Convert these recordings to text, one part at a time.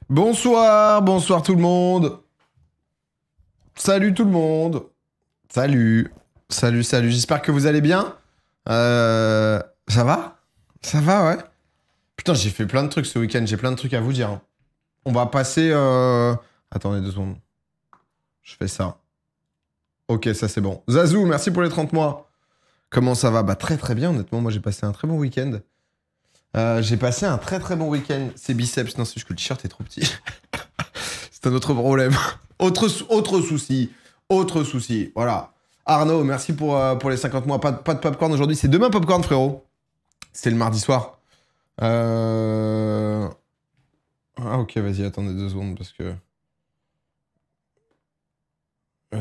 Bonsoir, bonsoir tout le monde. Salut tout le monde. Salut. Salut, salut. J'espère que vous allez bien. Ça va? Ça va, ouais. Putain, j'ai fait plein de trucs ce week-end. J'ai plein de trucs à vous dire, hein. On va passer... Attendez 2 secondes. Je fais ça. Ok, ça c'est bon. Zazou, merci pour les 30 mois. Comment ça va? Bah très très bien, honnêtement. Moi j'ai passé un très bon week-end. J'ai passé un très très bon week-end. C'est biceps. Non, c'est juste que le t-shirt est trop petit. C'est un autre problème. Autre souci. Autre souci. Voilà. Arnaud, merci pour les 50 mois. Pas de popcorn aujourd'hui. C'est demain popcorn, frérot. C'est le mardi soir. Ah, ok, vas-y, attendez 2 secondes parce que...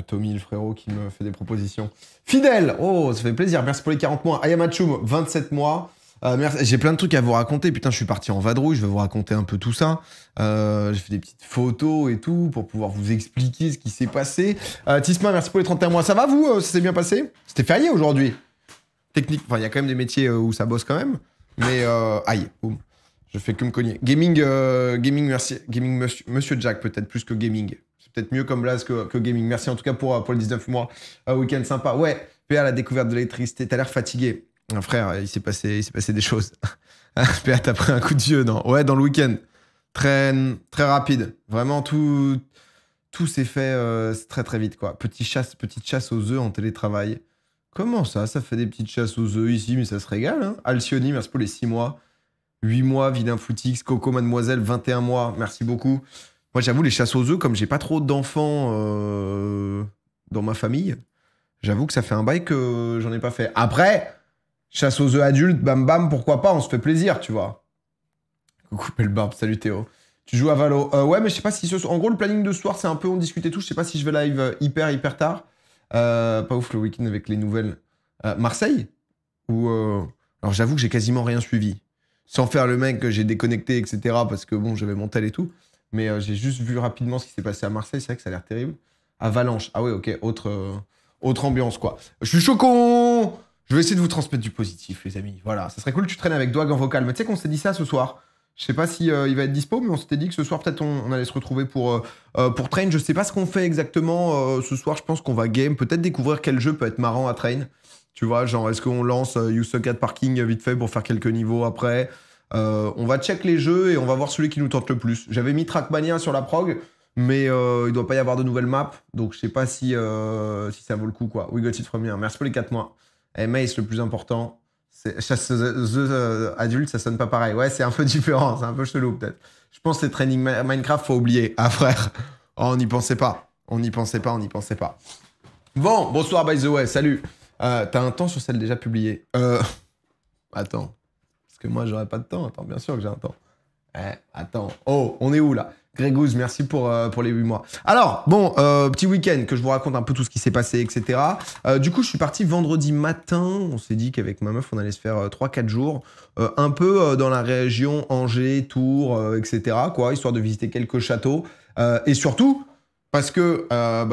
Tommy, le frérot, qui me fait des propositions. Fidèle! Oh, ça fait plaisir. Merci pour les 40 mois. Ayamachoum, 27 mois. Merci. J'ai plein de trucs à vous raconter. Putain, je suis parti en vadrouille. Je vais vous raconter un peu tout ça. J'ai fait des petites photos et tout pour pouvoir vous expliquer ce qui s'est passé. Tisma, merci pour les 31 mois. Ça va, vous? Ça s'est bien passé? C'était férié aujourd'hui. Technique. Enfin, il y a quand même des métiers où ça bosse quand même. Mais, aïe, boum. Je fais que me cogner. Gaming, merci. Gaming, monsieur Jack, peut-être plus que gaming. C'est peut-être mieux comme blaze que gaming. Merci en tout cas pour les 19 mois. Week-end sympa. Ouais, PA, la découverte de l'électricité. T'as l'air fatigué. Frère, il s'est passé des choses. PA, t'as pris un coup de vieux, non? Ouais, dans le week-end. Très, très rapide. Vraiment, tout s'est fait très très vite, quoi. Petite chasse aux œufs en télétravail. Comment ça? Ça fait des petites chasses aux œufs ici, mais ça se régale, hein. Alcioni, merci pour les 6 mois. 8 mois, Vilain Footix, Coco Mademoiselle, 21 mois. Merci beaucoup. Moi, j'avoue, les chasses aux œufs, comme j'ai pas trop d'enfants dans ma famille, j'avoue que ça fait un bail que j'en ai pas fait. Après, chasse aux œufs adultes, bam bam, pourquoi pas, on se fait plaisir, tu vois. Coucou Pelbarbe, salut Théo. Tu joues à Valo? Ouais, mais je sais pas si en gros, le planning de ce soir, c'est un peu on discute et tout. Je sais pas si je vais live hyper tard. Pas ouf le week-end avec les nouvelles. Marseille? Ou alors j'avoue que j'ai quasiment rien suivi. Sans faire le mec que j'ai déconnecté, etc. Parce que bon, j'avais mon tel et tout. Mais j'ai juste vu rapidement ce qui s'est passé à Marseille. C'est vrai que ça a l'air terrible. À Valence. Ah ouais, ok. Autre ambiance, quoi. Je suis choquant. Je vais essayer de vous transmettre du positif, les amis. Voilà. Ça serait cool que tu traînes avec Doig en vocal. Mais tu sais qu'on s'est dit ça ce soir. Je sais pas si il va être dispo, mais on s'était dit que ce soir, peut-être, on allait se retrouver pour Train. Je sais pas ce qu'on fait exactement ce soir. Je pense qu'on va game. Peut-être découvrir quel jeu peut être marrant à Train. Tu vois, genre, est-ce qu'on lance You Suck at Parking vite fait pour faire quelques niveaux après? On va check les jeux et on va voir celui qui nous tente le plus. J'avais mis Trackmania sur la prog, mais il doit pas y avoir de nouvelles maps, donc je sais pas si ça vaut le coup, quoi. We got it from here. Merci pour les 4 mois. Et Mace, le plus important, c'est chasseuse adulte, ça sonne pas pareil. Ouais, c'est un peu différent, c'est un peu chelou peut-être. Je pense que les training Minecraft, faut oublier. Ah frère, oh, on n'y pensait pas. On n'y pensait pas. Bon, bonsoir by the way, salut. T'as un temps sur celle déjà publiée? Attends. Parce que moi, j'aurais pas de temps. Attends, bien sûr que j'ai un temps. Attends. Oh, on est où, là? Grégouze, merci pour les 8 mois. Alors, bon, petit week-end, que je vous raconte un peu tout ce qui s'est passé, etc. Du coup, je suis parti vendredi matin. On s'est dit qu'avec ma meuf, on allait se faire 3-4 jours. Un peu dans la région Angers, Tours, etc. Quoi, histoire de visiter quelques châteaux. Et surtout... Parce que,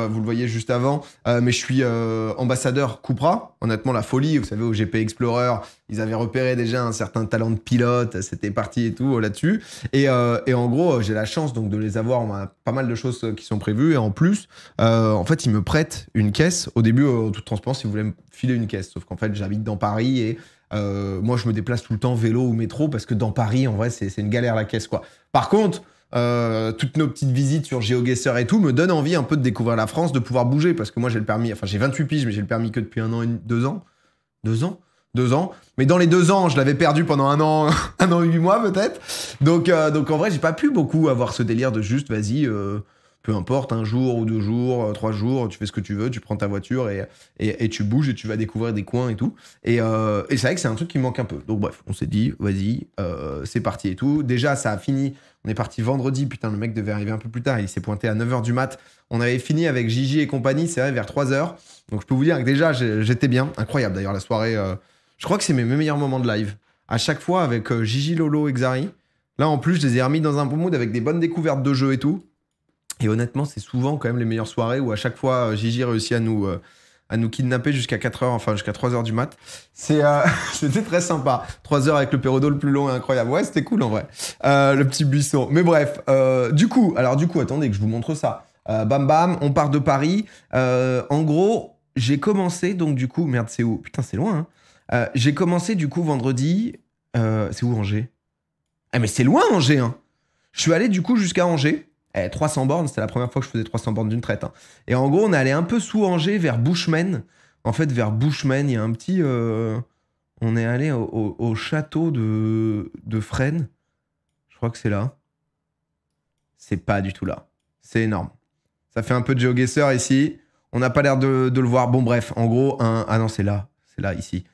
vous le voyez juste avant, mais je suis ambassadeur Cupra. Honnêtement, la folie, vous savez, au GP Explorer, ils avaient repéré déjà un certain talent de pilote, c'était parti et tout là-dessus. Et en gros, j'ai la chance donc de les avoir. On a pas mal de choses qui sont prévues. Et en plus, en fait, ils me prêtent une caisse. Au début, en toute transparence, ils voulaient me filer une caisse. Sauf qu'en fait, j'habite dans Paris et moi, je me déplace tout le temps vélo ou métro parce que dans Paris, en vrai, c'est une galère la caisse, quoi. Par contre... toutes nos petites visites sur GeoGuessr et tout me donnent envie un peu de découvrir la France, de pouvoir bouger, parce que moi j'ai le permis, enfin j'ai 28 piges, mais j'ai le permis que depuis 2 ans. 2 ans. Mais dans les 2 ans, je l'avais perdu pendant 1 an, 1 an et 8 mois peut-être. Donc en vrai, j'ai pas pu beaucoup avoir ce délire de juste, vas-y, peu importe, 1 jour ou 2 jours, 3 jours, tu fais ce que tu veux, tu prends ta voiture et tu bouges et tu vas découvrir des coins et tout. Et c'est vrai que c'est un truc qui me manque un peu. Donc bref, on s'est dit, vas-y, c'est parti et tout. Déjà, ça a fini. On est parti vendredi, putain, le mec devait arriver un peu plus tard, il s'est pointé à 9h du mat. On avait fini avec Gigi et compagnie, c'est vrai, vers 3h. Donc je peux vous dire que déjà, j'étais bien. Incroyable d'ailleurs, la soirée. Je crois que c'est mes meilleurs moments de live. À chaque fois avec Gigi, Lolo et Xari. Là, en plus, je les ai remis dans un bon mood avec des bonnes découvertes de jeux et tout. Et honnêtement, c'est souvent quand même les meilleures soirées où à chaque fois, Gigi réussit à nous kidnapper jusqu'à 4h, enfin jusqu'à 3h du mat. C'était très sympa. 3 heures avec le pérodo le plus long et incroyable. Ouais, c'était cool en vrai. Le petit buisson. Mais bref, du coup, attendez que je vous montre ça. Bam bam, on part de Paris. En gros, j'ai commencé donc du coup, merde, c'est où? Putain, c'est loin. Hein. J'ai commencé du coup vendredi. C'est où Angers? Ah mais c'est loin Angers. Hein. Je suis allé du coup jusqu'à Angers. 300 bornes, c'était la première fois que je faisais 300 bornes d'une traite. Hein. Et en gros, on est allé un peu sous Angers vers Bushman. En fait, vers Bushman, il y a un petit. On est allé au château de Fresnes. Je crois que c'est là. C'est pas du tout là. C'est énorme. Ça fait un peu de GeoGuessr ici. On n'a pas l'air de le voir. Bon, bref, en gros, ah non, c'est là. C'est là, ici.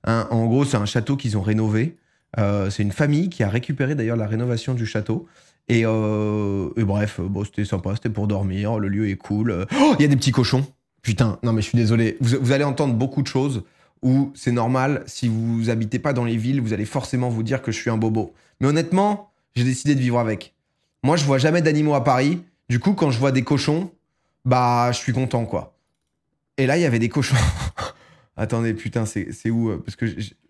En gros, c'est un château qu'ils ont rénové. C'est une famille qui a récupéré d'ailleurs la rénovation du château. Et bref, bon, c'était sympa, c'était pour dormir. Le lieu est cool. Oh, il y a des petits cochons. Putain, non, mais je suis désolé. Vous allez entendre beaucoup de choses où c'est normal. Si vous habitez pas dans les villes, vous allez forcément vous dire que je suis un bobo. Mais honnêtement, j'ai décidé de vivre avec. Moi, je vois jamais d'animaux à Paris. Du coup, quand je vois des cochons, bah, je suis content, quoi. Et là, il y avait des cochons. Attendez, putain, c'est où? Parce que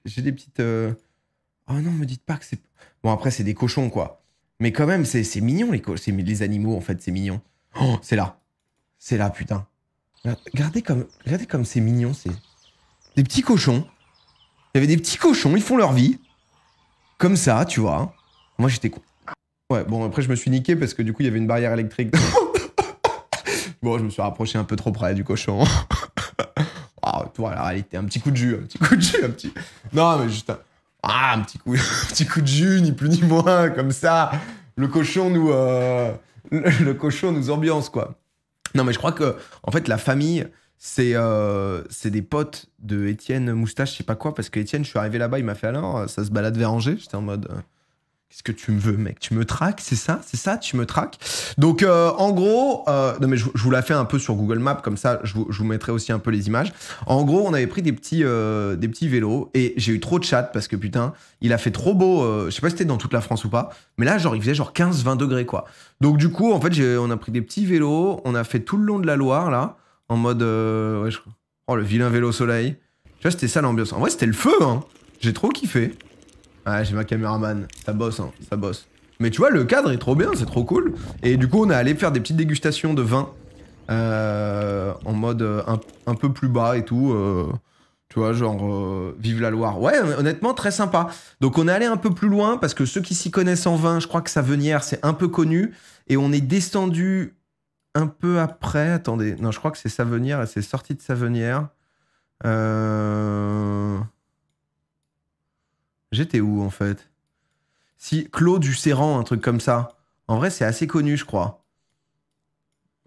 j'ai des petites... Oh non, me dites pas que c'est... Bon, après, c'est des cochons, quoi. Mais quand même, c'est mignon, les animaux, en fait, c'est mignon. Oh, c'est là. C'est là, putain. Regardez comme c'est mignon, c'est... Des petits cochons. Il y avait des petits cochons, ils font leur vie. Comme ça, tu vois. Moi, j'étais con. Ouais, bon, après, je me suis niqué parce que du coup, il y avait une barrière électrique. Bon, je me suis rapproché un peu trop près du cochon. Oh, toi, la réalité, un petit coup de jus, un petit... Non, mais juste un petit coup de jus, ni plus ni moins, comme ça. Le cochon le cochon nous ambiance, quoi. Non, mais je crois que, en fait, la famille, c'est des potes de Étienne Moustache, je sais pas quoi, parce que Étienne, je suis arrivé là-bas, il m'a fait alors, ça se balade vers Angers. J'étais en mode... Qu'est-ce que tu me veux, mec? Tu me traques, c'est ça? C'est ça? Tu me traques? Donc, en gros, non mais je vous la fais un peu sur Google Maps, comme ça, je vous mettrai aussi un peu les images. En gros, on avait pris des petits vélos et j'ai eu trop de chat parce que putain, il a fait trop beau. Je sais pas si c'était dans toute la France ou pas, mais là, genre, il faisait genre 15-20 degrés, quoi. Donc, du coup, en fait, on a pris des petits vélos, on a fait tout le long de la Loire, là, en mode. Oh, le vilain vélo soleil. Tu vois, c'était ça l'ambiance. En vrai, c'était le feu, hein. J'ai trop kiffé. Ah, j'ai ma caméraman, ça bosse, hein, ça bosse. Mais tu vois, le cadre est trop bien, c'est trop cool. Et du coup, on est allé faire des petites dégustations de vin en mode un peu plus bas et tout. Tu vois, genre, vive la Loire. Ouais, honnêtement, très sympa. Donc, on est allé un peu plus loin parce que ceux qui s'y connaissent en vin, je crois que Savenière, c'est un peu connu. Et on est descendu un peu après. Attendez, non, je crois que c'est Savenière et c'est sorti de Savenière. J'étais où en fait? Si, Clos du Serrant, un truc comme ça. En vrai, c'est assez connu, je crois.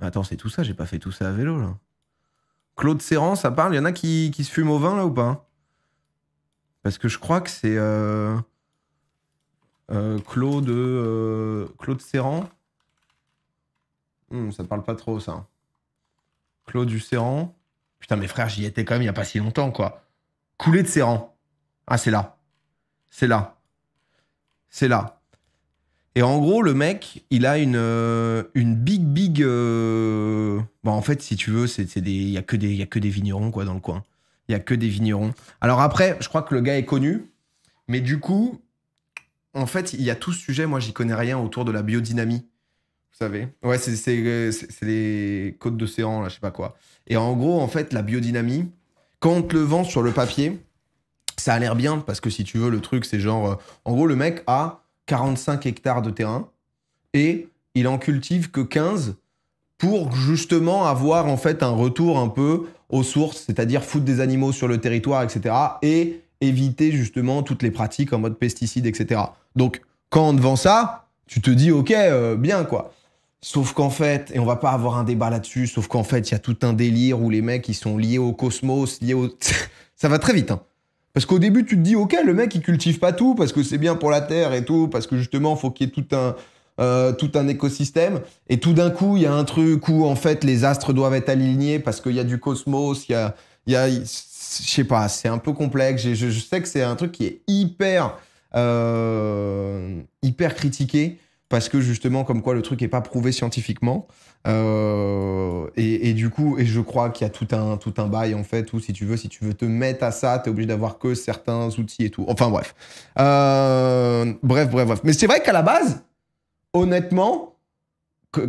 Attends, c'est tout ça? J'ai pas fait tout ça à vélo, là. Clos de Serrant, ça parle? Il y en a qui se fument au vin, là, ou pas? Parce que je crois que c'est... Clos de Serrant. Ça parle pas trop, ça. Clos du Serrant. Putain, mes frères, j'y étais quand même il y a pas si longtemps, quoi. Coulée de Serrant. Ah, c'est là. C'est là. C'est là. Et en gros, le mec, il a une big... Bon, en fait, si tu veux, il y a que des vignerons, quoi, dans le coin. Il y a que des vignerons. Alors après, je crois que le gars est connu. Mais du coup, en fait, il y a tout ce sujet, moi, j'y connais rien autour de la biodynamie. Vous savez? Ouais, c'est les côtes de Serrant, là, je sais pas quoi. Et en gros, en fait, la biodynamie, quand on te le vend sur le papier, ça a l'air bien, parce que si tu veux, le truc, c'est genre... en gros, le mec a 45 hectares de terrain et il en cultive que 15 pour justement avoir en fait un retour un peu aux sources, c'est-à-dire foutre des animaux sur le territoire, etc. et éviter justement toutes les pratiques en mode pesticides, etc. Donc, quand on te vend ça, tu te dis, ok, bien quoi. Sauf qu'en fait, et on va pas avoir un débat là-dessus, sauf qu'en fait, il y a tout un délire où les mecs, ils sont liés au cosmos, liés au... Ça va très vite, hein. Parce qu'au début, tu te dis, ok, le mec, il cultive pas tout parce que c'est bien pour la terre et tout, parce que justement, il faut qu'il y ait tout un écosystème. Et tout d'un coup, il y a un truc où, en fait, les astres doivent être alignés parce qu'il y a du cosmos, je sais pas, c'est un peu complexe. Je sais que c'est un truc qui est hyper critiqué. parce que justement, comme quoi le truc est pas prouvé scientifiquement. Et du coup, et je crois qu'il y a tout un bail, en fait, où si tu veux te mettre à ça, t'es obligé d'avoir que certains outils et tout. Enfin, bref. Bref. Mais c'est vrai qu'à la base, honnêtement,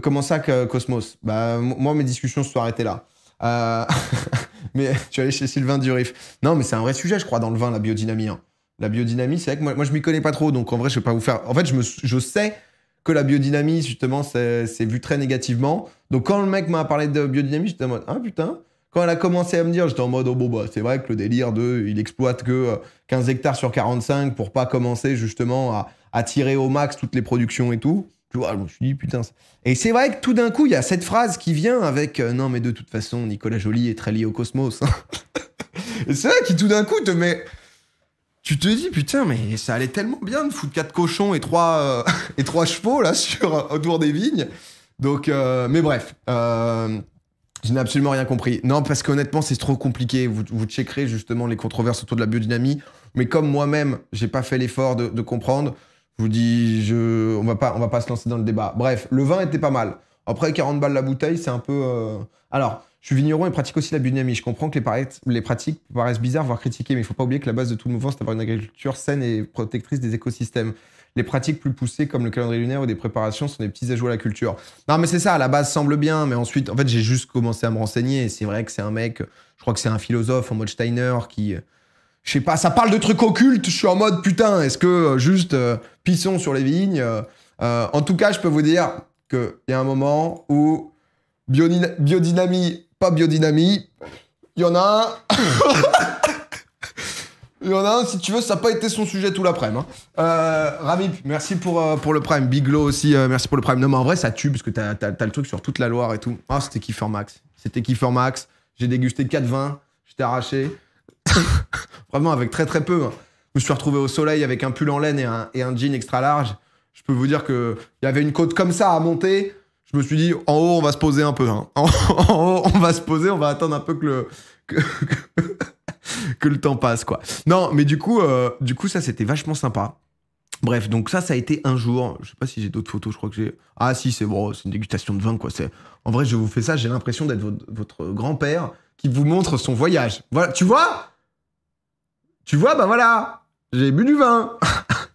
comment ça, Cosmos? Bah, moi, mes discussions se sont arrêtées là. Mais tu es allé chez Sylvain Durif. Non, mais c'est un vrai sujet, je crois, dans le vin, la biodynamie. Hein. La biodynamie, c'est vrai que moi je m'y connais pas trop, donc en vrai, je vais pas vous faire. En fait, je sais que la biodynamie, justement, c'est vu très négativement. Donc quand le mec m'a parlé de biodynamie, j'étais en mode, ah putain. Quand elle a commencé à me dire, j'étais en mode, oh bon, bah, c'est vrai que le délire il exploite que 15 hectares sur 45 pour pas commencer, justement, à tirer au max toutes les productions et tout. Tu vois, je me suis dit, putain. Et c'est vrai que tout d'un coup, il y a cette phrase qui vient avec non, mais de toute façon, Nicolas Joly est très lié au cosmos. Et c'est vrai qui tout d'un coup te met. Tu te dis, putain, mais ça allait tellement bien de foutre 4 cochons et 3 chevaux là autour des vignes. Donc, mais bref, je n'ai absolument rien compris. Non, parce qu'honnêtement, c'est trop compliqué. Vous checkerez justement les controverses autour de la biodynamie. Mais comme moi-même, j'ai pas fait l'effort de comprendre. Je vous dis, on va pas se lancer dans le débat. Bref, le vin était pas mal. Après, 40 balles la bouteille, c'est un peu... Alors, je suis vigneron et pratique aussi la biodynamie. Je comprends que les pratiques paraissent bizarres, voire critiquées, mais il ne faut pas oublier que la base de tout mouvement, c'est d'avoir une agriculture saine et protectrice des écosystèmes. Les pratiques plus poussées, comme le calendrier lunaire ou des préparations, sont des petits ajouts à la culture. Non, mais c'est ça, à la base semble bien, mais ensuite, en fait, j'ai juste commencé à me renseigner, et c'est vrai que c'est un mec, je crois que c'est un philosophe en mode Steiner, qui... Je sais pas, ça parle de trucs occultes, je suis en mode putain, est-ce que juste pissons sur les vignes en tout cas, je peux vous dire qu'il y a un moment où biodynamie, pas biodynamie, il y en a un. Il y en a un, si tu veux, ça n'a pas été son sujet tout l'après-midi. Hein. Rami, merci pour le Prime. Biglo aussi, merci pour le Prime. Non, mais en vrai, ça tue parce que t'as le truc sur toute la Loire et tout. Ah, c'était Kiffer Max. C'était Kiffer Max. J'ai dégusté 4 vins. J'étais arraché. Vraiment, avec très très peu. Hein. Je me suis retrouvé au soleil avec un pull en laine et un jean extra large. Je peux vous dire qu'il y avait une côte comme ça à monter. Je me suis dit, en haut, on va se poser un peu. Hein. En haut, on va se poser, on va attendre un peu que le temps passe, quoi. Non, mais du coup, ça, c'était vachement sympa. Bref, donc ça a été un jour. Je sais pas si j'ai d'autres photos, je crois que j'ai... Ah si, c'est bon, c'est une dégustation de vin, quoi. En vrai, je vous fais ça, j'ai l'impression d'être votre grand-père qui vous montre son voyage. Voilà, tu vois, bah voilà, j'ai bu du vin.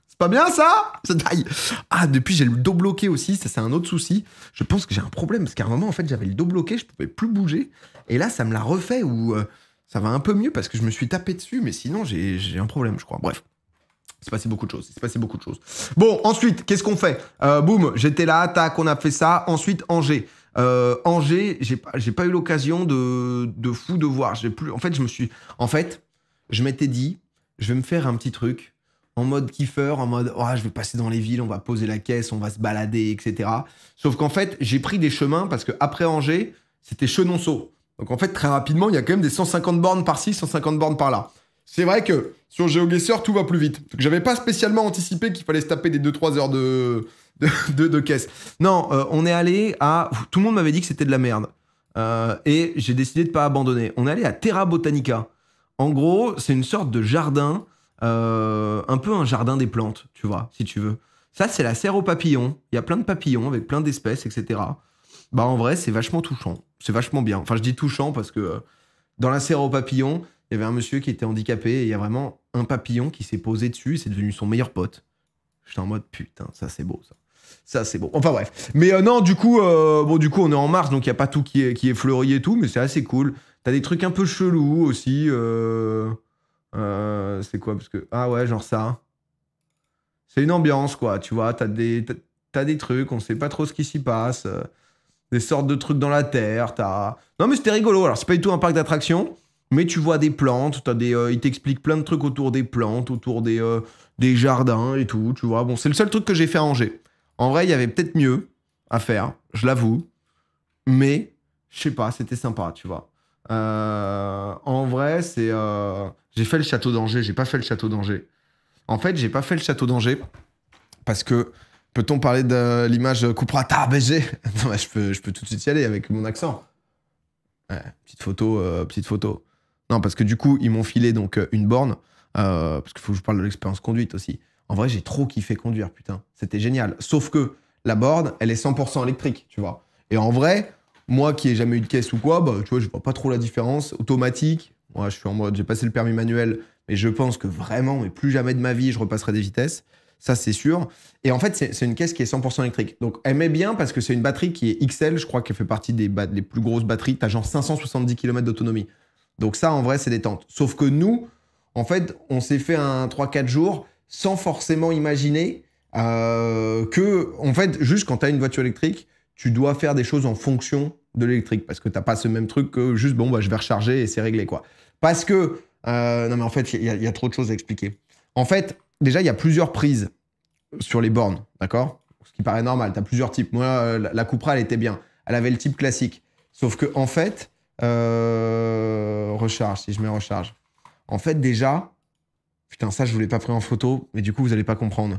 C'est pas bien, ça? Ah, depuis, j'ai le dos bloqué aussi, ça, c'est un autre souci. Je pense que j'ai un problème, parce qu'à un moment, en fait, j'avais le dos bloqué, je pouvais plus bouger. Et là, ça me l'a refait, où ça va un peu mieux, parce que je me suis tapé dessus, mais sinon, j'ai un problème, je crois. Bref. Il s'est passé beaucoup de choses. Bon, ensuite, qu'est-ce qu'on fait? Boum, j'étais là, tac, on a fait ça. Ensuite, Angers. Angers, j'ai pas eu l'occasion de fou de voir. En fait, je m'étais dit, je vais me faire un petit truc en mode kiffer, en mode, oh, je vais passer dans les villes, on va poser la caisse, on va se balader, etc. Sauf qu'en fait, j'ai pris des chemins parce que après Angers, c'était Chenonceau. Donc en fait, très rapidement, il y a quand même des 150 bornes par-ci, 150 bornes par-là. C'est vrai que sur GeoGuessr, tout va plus vite. Donc, j'avais pas spécialement anticipé qu'il fallait se taper des 2-3 heures de caisse. Non, on est allé à... Tout le monde m'avait dit que c'était de la merde. Et j'ai décidé de pas abandonner. On est allé à Terra Botanica. En gros, c'est une sorte de jardin, un peu un jardin des plantes, tu vois, si tu veux. Ça, c'est la serre aux papillons. Il y a plein de papillons avec plein d'espèces, etc. Bah, en vrai, c'est vachement touchant. C'est vachement bien. Enfin, je dis touchant parce que dans la serre aux papillons, il y avait un monsieur qui était handicapé et il y a vraiment un papillon qui s'est posé dessus et c'est devenu son meilleur pote. J'étais en mode putain, ça c'est beau ça. Ça c'est beau. Enfin bref. Mais non, du coup, on est en mars donc il n'y a pas tout qui est fleuri et tout, mais c'est assez cool. T'as des trucs un peu chelous aussi. C'est quoi parce que... Ah ouais, genre ça. C'est une ambiance quoi, tu vois. T'as des trucs, on sait pas trop ce qui s'y passe. Des sortes de trucs dans la terre. Non mais c'était rigolo. Alors c'est pas du tout un parc d'attractions. Mais tu vois des plantes, ils t'expliquent plein de trucs autour des plantes, autour des jardins et tout, tu vois. Bon, c'est le seul truc que j'ai fait à Angers. En vrai, il y avait peut-être mieux à faire, je l'avoue. Mais, je sais pas, c'était sympa, tu vois. En vrai, j'ai fait le château d'Angers, j'ai pas fait le château d'Angers. En fait, j'ai pas fait le château d'Angers parce que, peut-on parler de l'image Coupera BG? Non, je peux tout de suite y aller avec mon accent. Ouais, petite photo. Non, parce que du coup, ils m'ont filé donc une borne, parce qu'il faut que je parle de l'expérience conduite aussi. En vrai, j'ai trop kiffé conduire, putain. C'était génial. Sauf que la borne, elle est 100% électrique, tu vois. Et en vrai, moi qui ai jamais eu de caisse ou quoi, bah, tu vois, je vois pas trop la différence. Automatique, moi, je suis en mode, j'ai passé le permis manuel, mais je pense que vraiment, mais plus jamais de ma vie, je repasserai des vitesses. Ça, c'est sûr. Et en fait, c'est une caisse qui est 100% électrique. Donc, elle met bien parce que c'est une batterie qui est XL. Je crois qu'elle fait partie des plus grosses batteries. Tu as genre 570 km d'autonomie. Donc, ça, en vrai, c'est détente. Sauf que nous, en fait, on s'est fait un 3-4 jours sans forcément imaginer que, en fait, juste quand tu as une voiture électrique, tu dois faire des choses en fonction de l'électrique. Parce que tu n'as pas ce même truc que juste, bon, bah, je vais recharger et c'est réglé, quoi. Parce que, non, mais en fait, il y a trop de choses à expliquer. En fait, déjà, il y a plusieurs prises sur les bornes, d'accord? Ce qui paraît normal, tu as plusieurs types. Moi, la Cupra, elle était bien. Elle avait le type classique. Sauf que, en fait, recharge, si je mets recharge. En fait, déjà, putain, ça, je ne vous l'ai pas pris en photo, mais du coup, vous n'allez pas comprendre.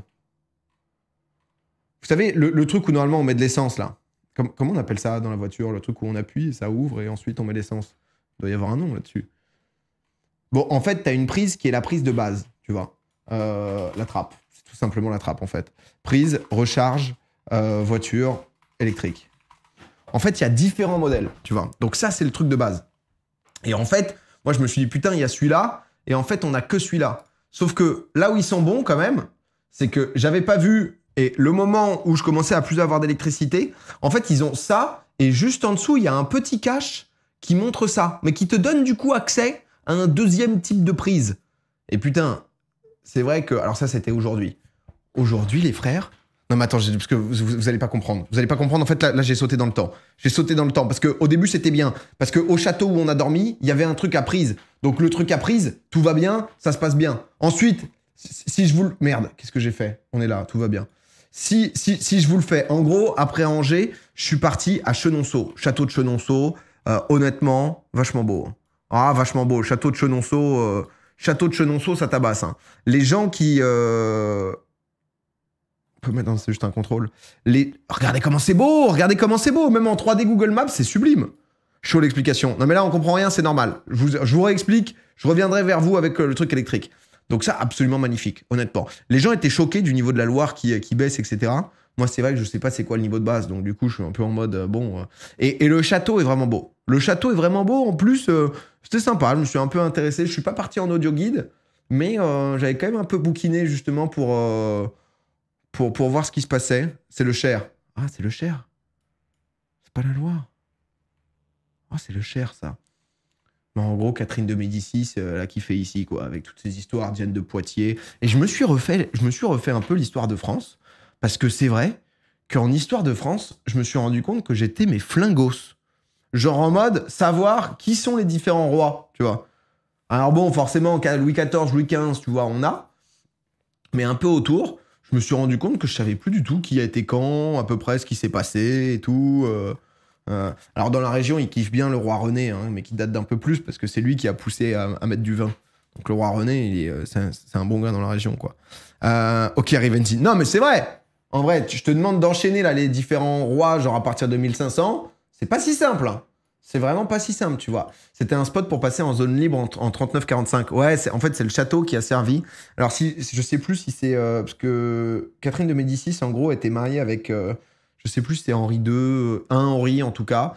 Vous savez, le truc où normalement on met de l'essence, là. Comment on appelle ça dans la voiture? Le truc où on appuie et ça ouvre et ensuite on met l'essence. Il doit y avoir un nom là-dessus. Bon, en fait, tu as une prise qui est la prise de base, tu vois. La trappe. C'est tout simplement la trappe, en fait. Prise, recharge, voiture, électrique. En fait, il y a différents modèles, tu vois. Donc ça, c'est le truc de base. Et en fait, moi, je me suis dit, putain, il y a celui-là. Et en fait, on n'a que celui-là. Sauf que là où ils sont bons, quand même, c'est que j'avais pas vu... Et le moment où je commençais à plus avoir d'électricité, en fait, ils ont ça. Et juste en dessous, il y a un petit cache qui montre ça. Mais qui te donne, du coup, accès à un deuxième type de prise. Et putain, c'est vrai que... Alors ça, c'était aujourd'hui. Aujourd'hui, les frères... Non, mais attends, parce que vous allez pas comprendre. Vous allez pas comprendre. En fait, là j'ai sauté dans le temps. J'ai sauté dans le temps. Parce qu'au début, c'était bien. Parce qu'au château où on a dormi, il y avait un truc à prise. Donc, le truc à prise, tout va bien, ça se passe bien. Ensuite, si je vous le... Merde, qu'est-ce que j'ai fait? On est là, tout va bien. Si je vous le fais, en gros, après Angers, je suis parti à Chenonceau. Château de Chenonceau. Honnêtement, vachement beau. Ah, vachement beau. Château de Chenonceau, ça tabasse. Hein. Les gens qui... On peut mettre, c'est juste un contrôle. Regardez comment c'est beau, regardez comment c'est beau. Même en 3D Google Maps, c'est sublime. Chaud l'explication. Non mais là, on comprend rien, c'est normal. Je vous réexplique, je reviendrai vers vous avec le truc électrique. Donc ça, absolument magnifique, honnêtement. Les gens étaient choqués du niveau de la Loire qui baisse, etc. Moi, c'est vrai que je sais pas c'est quoi le niveau de base, donc du coup, je suis un peu en mode, bon... Et le château est vraiment beau. Le château est vraiment beau, en plus, c'était sympa, je me suis un peu intéressé. Je suis pas parti en audio guide, mais j'avais quand même un peu bouquiné, justement, pour voir ce qui se passait. C'est le Cher. Ah, c'est le Cher. C'est pas la Loire. Ah, c'est le Cher, ça. Mais en gros, Catherine de Médicis, elle a kiffé ici, quoi, avec toutes ces histoires, Diane de Poitiers. Et je me suis refait un peu l'histoire de France, parce que c'est vrai qu'en histoire de France, je me suis rendu compte que j'étais mes flingos. Genre en mode savoir qui sont les différents rois, tu vois. Alors bon, forcément, Louis XIV, Louis XV, tu vois, on a. Mais un peu autour, je me suis rendu compte que je savais plus du tout qui a été quand, à peu près ce qui s'est passé et tout. Alors dans la région, ils kiffent bien le roi René, hein, mais qui date d'un peu plus parce que c'est lui qui a poussé à mettre du vin. Donc le roi René, c'est un bon gars dans la région, quoi. Ok, Rivenzi. Non, mais c'est vrai. En vrai, je te demande d'enchaîner là les différents rois, genre à partir de 1500. C'est pas si simple. Hein. C'est vraiment pas si simple, tu vois. C'était un spot pour passer en zone libre en 39-45. Ouais, en fait, c'est le château qui a servi. Alors, je sais plus si c'est... parce que Catherine de Médicis, en gros, était mariée avec... je sais plus si c'était Henri II, un Henri en tout cas.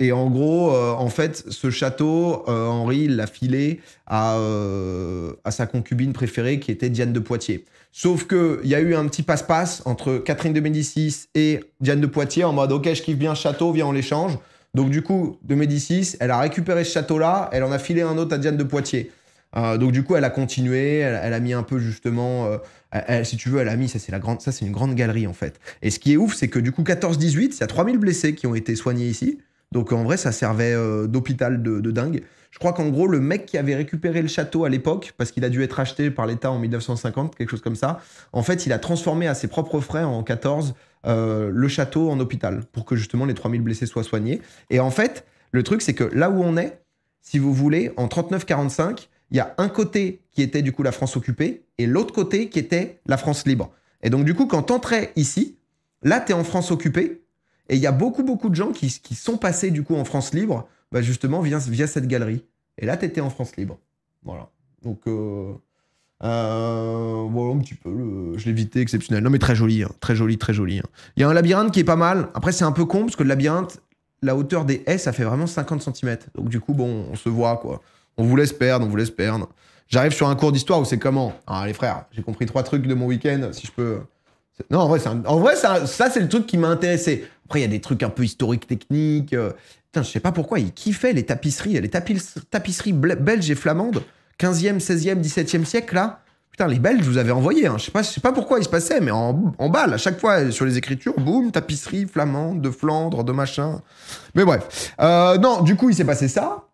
Et en gros, en fait, ce château, Henri, il l'a filé à sa concubine préférée qui était Diane de Poitiers. Sauf qu'il y a eu un petit passe-passe entre Catherine de Médicis et Diane de Poitiers en mode « Ok, je kiffe bien ce château, viens, on l'échange ». Donc du coup, de Médicis, elle a récupéré ce château-là, elle en a filé un autre à Diane de Poitiers. Donc du coup, elle a continué, elle a mis un peu justement... si tu veux, elle a mis... Ça, c'est une grande galerie, en fait. Et ce qui est ouf, c'est que du coup, 14-18, il y a 3000 blessés qui ont été soignés ici. Donc en vrai, ça servait d'hôpital de dingue. Je crois qu'en gros, le mec qui avait récupéré le château à l'époque, parce qu'il a dû être acheté par l'État en 1950, quelque chose comme ça, en fait, il a transformé à ses propres frais en 14 le château en hôpital pour que justement les 3000 blessés soient soignés. Et en fait, le truc, c'est que là où on est, si vous voulez, en 39-45, il y a un côté qui était du coup la France occupée et l'autre côté qui était la France libre. Et donc du coup, quand t'entrais ici, là, t'es en France occupée. Et il y a beaucoup de gens qui sont passés du coup en France libre, bah justement via cette galerie. Et là, tu étais en France libre. Voilà. Donc Voilà, un petit peu, je l'ai évité, exceptionnel. Non, mais très joli, hein, très joli, très joli. Hein. Il y a un labyrinthe qui est pas mal. Après, c'est un peu con, parce que le labyrinthe, la hauteur des haies, ça fait vraiment 50 cm. Donc, du coup, bon, on se voit, quoi. On vous laisse perdre, on vous laisse perdre. J'arrive sur un cours d'histoire où c'est comment? Ah, les frères, j'ai compris 3 trucs de mon week-end, si je peux... Non, en vrai, ça, c'est le truc qui m'a intéressé. Après, il y a des trucs un peu historiques, techniques. Putain, je sais pas pourquoi, ils kiffaient les tapisseries. Les tapisseries belges et flamandes, 15e, 16e, 17e siècle, là. Putain, les Belges, je vous avais envoyé. Hein. Je sais pas pourquoi ils se passaient, mais en balle, à chaque fois, sur les écritures, boum, tapisserie flamande, de Flandre, de machin. Mais bref. Non, du coup, il s'est passé ça.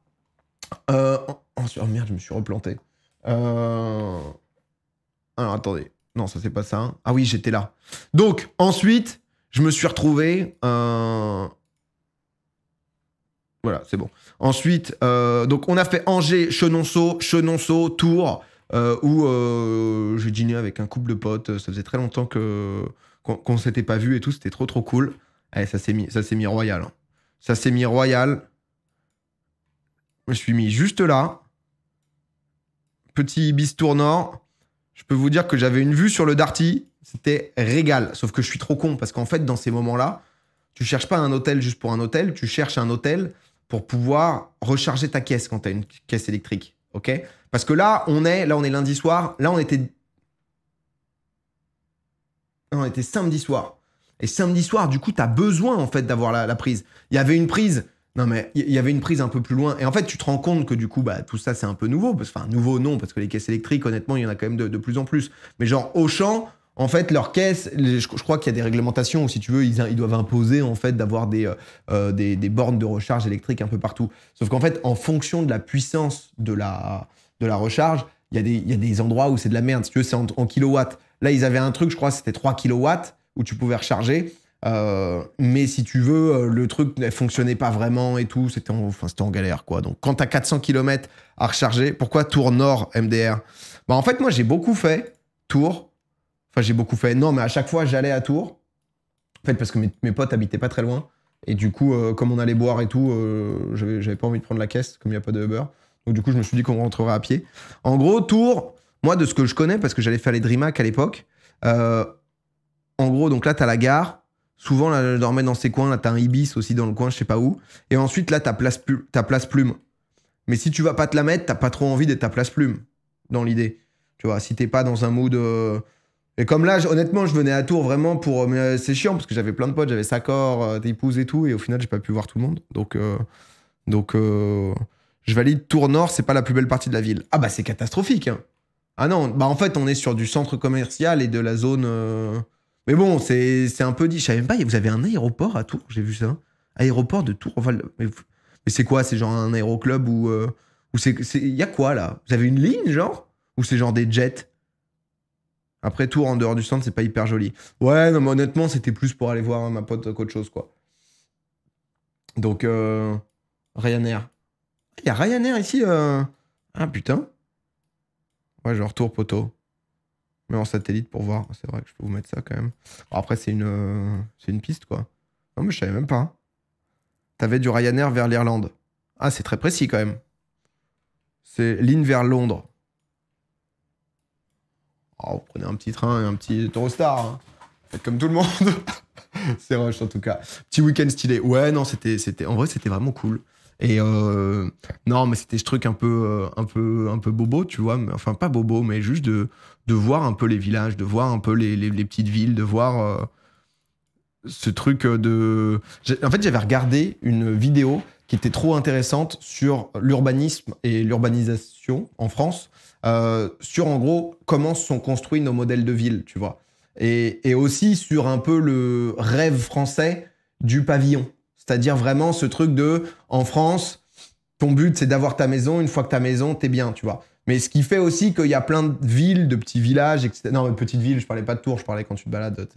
Oh merde, je me suis replanté. Alors, attendez. Non, ça c'est pas ça. Ah oui, j'étais là. Donc, ensuite, je me suis retrouvé... Voilà, c'est bon. Ensuite, donc on a fait Angers, Chenonceau, Tours, où j'ai dîné avec un couple de potes. Ça faisait très longtemps qu'on s'était pas vu et tout. C'était trop cool. Allez, ça s'est mis royal. Hein. Ça s'est mis royal. Je me suis mis juste là. Petit bistour nord. Je peux vous dire que j'avais une vue sur le Darty. C'était régal. Sauf que je suis trop con parce qu'en fait, dans ces moments-là, tu cherches pas un hôtel juste pour un hôtel. Tu cherches un hôtel pour pouvoir recharger ta caisse quand tu as une caisse électrique. Ok? Parce que là, on est lundi soir. Là, on était samedi soir. Et samedi soir, du coup, tu as besoin en fait d'avoir la prise. Il y avait une prise. Non, mais il y avait une prise un peu plus loin. Et en fait, tu te rends compte que du coup, bah, tout ça, c'est un peu nouveau. Enfin, nouveau, non, parce que les caisses électriques, honnêtement, il y en a quand même de plus en plus. Mais genre, Auchan, en fait, leurs caisses, je crois qu'il y a des réglementations où, si tu veux, ils doivent imposer, en fait, d'avoir des bornes de recharge électrique un peu partout. Sauf qu'en fait, en fonction de la puissance de la recharge, il y a des endroits où c'est de la merde. Si tu veux, c'est en kilowatts. Là, ils avaient un truc, je crois, c'était 3 kilowatts où tu pouvais recharger. Mais si tu veux, le truc ne fonctionnait pas vraiment et tout, c'était en galère, quoi. Donc, quand t'as 400 km à recharger, pourquoi Tours Nord MDR? Bah, en fait, moi, j'ai beaucoup fait Tours. Enfin, j'ai beaucoup fait. Non, mais à chaque fois, j'allais à Tours. En fait, parce que mes potes habitaient pas très loin. Et du coup, comme on allait boire et tout, j'avais pas envie de prendre la caisse, comme il n'y a pas de Uber. Donc, du coup, je me suis dit qu'on rentrerait à pied. En gros, Tours, moi, de ce que je connais, parce que j'allais faire les DreamHack à l'époque, en gros, donc là, t'as la gare. Souvent, là, je dormais dans ces coins. Là, t'as un Ibis aussi dans le coin, je sais pas où. Et ensuite, là, t'as Place Plume. Mais si tu vas pas te la mettre, t'as pas trop envie d'être à Place Plume, dans l'idée. Tu vois, si t'es pas dans un mood... Et comme là, honnêtement, je venais à Tours vraiment pour... Mais c'est chiant, parce que j'avais plein de potes. J'avais Sacor, des épouses et tout. Et au final, j'ai pas pu voir tout le monde. Donc je valide Tours Nord, c'est pas la plus belle partie de la ville. Ah bah, c'est catastrophique, hein. Ah non, bah en fait, on est sur du centre commercial et de la zone... Mais bon, c'est un peu dit. Je savais même pas, vous avez un aéroport à Tours, j'ai vu ça. Aéroport de Tours. Enfin, mais c'est quoi? C'est genre un aéroclub où il y a quoi là? Vous avez une ligne, genre? Ou c'est genre des jets? Après, Tours, en dehors du centre, c'est pas hyper joli. Ouais, non, mais honnêtement, c'était plus pour aller voir ma pote qu'autre chose, quoi. Donc, Ryanair. Il y a Ryanair ici. Ah putain. Ouais, genre Tours, poteau. Mais en satellite pour voir. C'est vrai que je peux vous mettre ça quand même. Bon, après, c'est une piste, quoi. Non, mais je savais même pas. T'avais du Ryanair vers l'Irlande. Ah, c'est très précis quand même. C'est ligne vers Londres. Oh, vous prenez un petit train et un petit Eurostar. Hein. Faites comme tout le monde. C'est rush en tout cas. Petit week-end stylé. Ouais, non, en vrai, c'était vraiment cool. Et non, mais c'était ce truc un peu bobo, tu vois. Mais, enfin, pas bobo, mais juste de voir un peu les villages, de voir un peu les petites villes, de voir ce truc de... En fait, j'avais regardé une vidéo qui était trop intéressante sur l'urbanisme et l'urbanisation en France, sur en gros comment sont construits nos modèles de ville, tu vois. Et aussi sur un peu le rêve français du pavillon. C'est-à-dire vraiment ce truc de, en France, ton but c'est d'avoir ta maison, une fois que ta maison, t'es bien, tu vois. Mais ce qui fait aussi qu'il y a plein de villes, de petits villages, etc. Non, mais petites villes, je parlais pas de Tours, je parlais quand tu te balades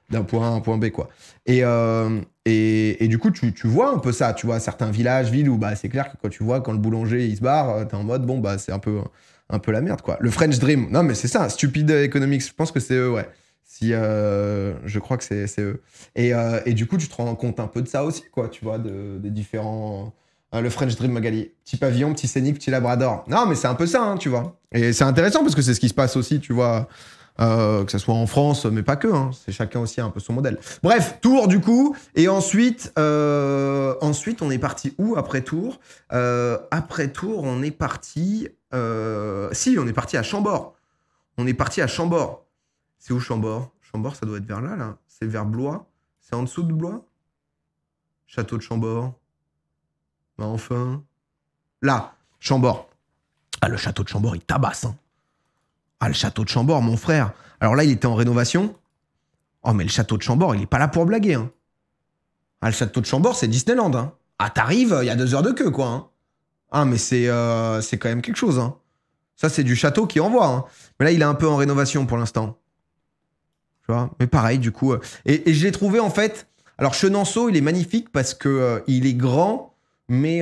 d'un point A à un point B, quoi. Et du coup, tu vois un peu ça, tu vois, certains villages, villes où bah, c'est clair que quand le boulanger il se barre, t'es en mode, bon, bah, c'est un peu la merde, quoi. Le French Dream, non, mais c'est ça, Stupid Economics, je pense que c'est eux, ouais. Je crois que c'est eux. Et du coup, tu te rends compte un peu de ça aussi, quoi, tu vois, des différents Le French Dream Magali. Petit pavillon, petit scénic, petit labrador. Non, mais c'est un peu ça, hein, tu vois. Et c'est intéressant parce que c'est ce qui se passe aussi, tu vois. Que ce soit en France, mais pas que. Hein. C'est chacun aussi un peu son modèle. Bref, Tours du coup. Et ensuite, on est parti où après Tours? Après Tours, on est parti... Si, on est parti à Chambord. On est parti à Chambord. C'est où Chambord? Chambord, ça doit être vers là, là. C'est vers Blois. C'est en dessous de Blois? Château de Chambord. Bah enfin. Là, Chambord. Ah, le château de Chambord, il tabasse, hein. Ah, le château de Chambord, mon frère. Alors là, il était en rénovation. Oh, mais le château de Chambord, il est pas là pour blaguer, hein. Ah, le château de Chambord, c'est Disneyland, hein. Ah, t'arrives, il y a 2 heures de queue, quoi, hein. Ah, mais c'est quand même quelque chose, hein. Ça, c'est du château qui envoie, hein. Mais là, il est un peu en rénovation pour l'instant. Tu vois? Mais pareil, du coup. Et je l'ai trouvé, en fait... Alors, Chenonceau, il est magnifique parce que il est grand, mais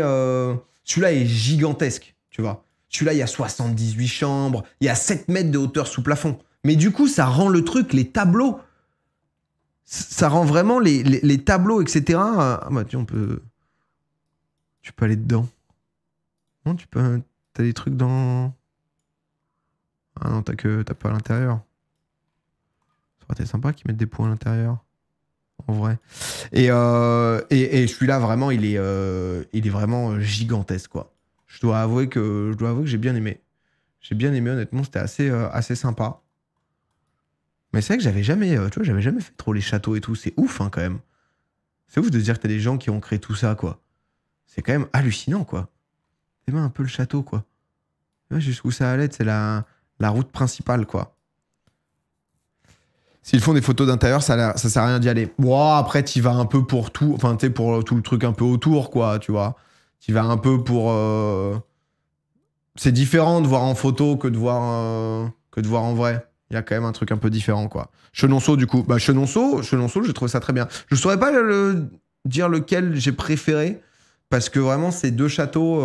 celui-là est gigantesque, tu vois. Celui-là, il y a 78 chambres, il y a 7 mètres de hauteur sous plafond. Mais du coup, ça rend le truc, les tableaux, ça rend vraiment les tableaux, etc. Ah bah tiens, tu peux aller dedans. Non, t'as des trucs dans... Ah non, t'as pas à l'intérieur. Ça aurait été sympa qu'ils mettent des points à l'intérieur. En vrai. Et celui-là, vraiment, il est vraiment gigantesque, quoi. Je dois avouer que j'ai bien aimé. J'ai bien aimé, honnêtement, c'était assez sympa. Mais c'est vrai que j'avais jamais fait trop les châteaux et tout. C'est ouf, hein, quand même. C'est ouf de se dire que t'as des gens qui ont créé tout ça, quoi. C'est quand même hallucinant, quoi. C'est même un peu le château, quoi. Jusqu'où ça allait, c'est la route principale, quoi. S'ils font des photos d'intérieur, ça sert à rien d'y aller. Bon, après, t'y vas un peu pour tout. Enfin, tu sais, pour tout le truc un peu autour, quoi, tu vois. T'y vas un peu pour... C'est différent de voir en photo que de voir en vrai. Il y a quand même un truc un peu différent, quoi. Chenonceau, du coup. Bah, Chenonceau, j'ai trouvé ça très bien. Je saurais pas dire lequel j'ai préféré. Parce que vraiment, ces 2 châteaux,